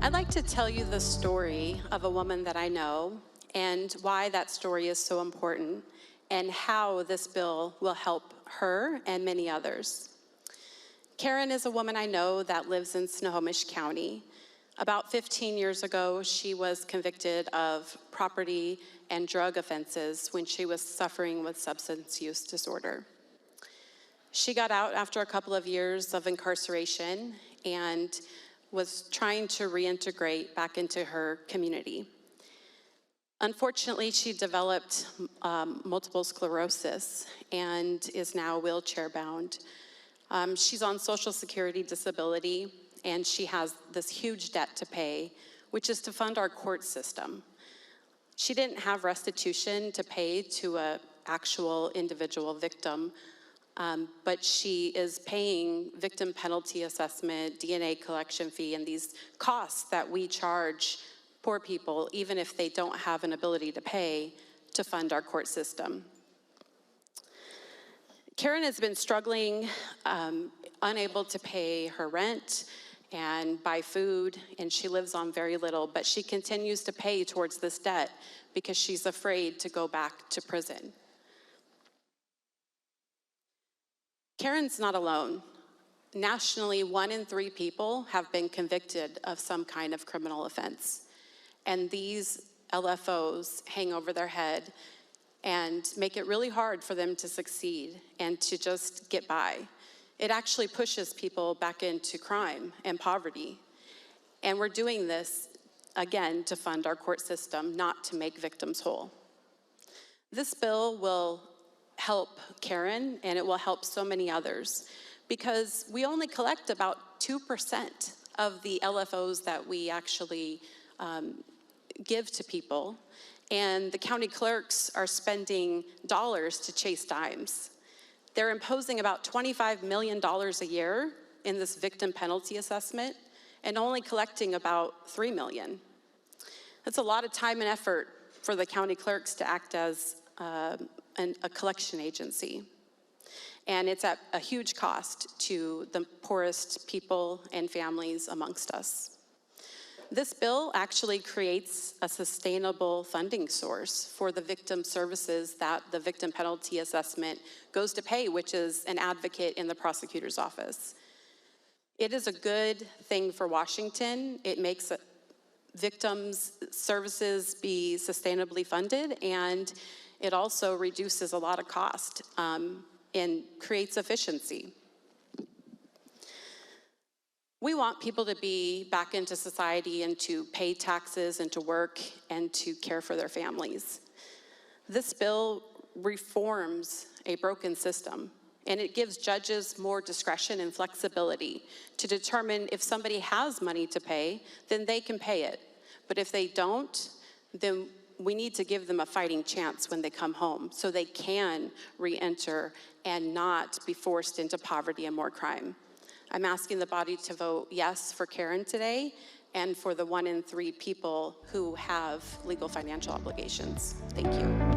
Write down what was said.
I'd like to tell you the story of a woman that I know and why that story is so important and how this bill will help her and many others. Karen is a woman I know that lives in Snohomish County. About 15 years ago, she was convicted of property and drug offenses when she was suffering with substance use disorder. She got out after a couple of years of incarceration and was trying to reintegrate back into her community. Unfortunately, she developed multiple sclerosis and is now wheelchair bound. She's on Social Security disability, and she has this huge debt to pay, which is to fund our court system. She didn't have restitution to pay to an actual individual victim, but she is paying victim penalty assessment, DNA collection fee, and these costs that we charge poor people, even if they don't have an ability to pay, to fund our court system. Karen has been struggling, unable to pay her rent and buy food, and she lives on very little, but she continues to pay towards this debt because she's afraid to go back to prison. Karen's not alone. Nationally, 1 in 3 people have been convicted of some kind of criminal offense. And these LFOs hang over their head and make it really hard for them to succeed and to just get by. It actually pushes people back into crime and poverty. And we're doing this, again, to fund our court system, not to make victims whole. This bill will help Karen, and it will help so many others, because we only collect about 2% of the LFOs that we actually give to people, and the county clerks are spending dollars to chase dimes. They're imposing about $25 million a year in this victim penalty assessment and only collecting about $3 million. That's a lot of time and effort for the county clerks to act as a collection agency. And it's at a huge cost to the poorest people and families amongst us. This bill actually creates a sustainable funding source for the victim services that the victim penalty assessment goes to pay, which is an advocate in the prosecutor's office. It is a good thing for Washington. It makes victims' services be sustainably funded, and it also reduces a lot of cost and creates efficiency. We want people to be back into society and to pay taxes and to work and to care for their families. This bill reforms a broken system, and it gives judges more discretion and flexibility to determine if somebody has money to pay, then they can pay it. But if they don't, then we need to give them a fighting chance when they come home so they can re-enter and not be forced into poverty and more crime. I'm asking the body to vote yes for Karen today and for the 1 in 3 people who have legal financial obligations. Thank you.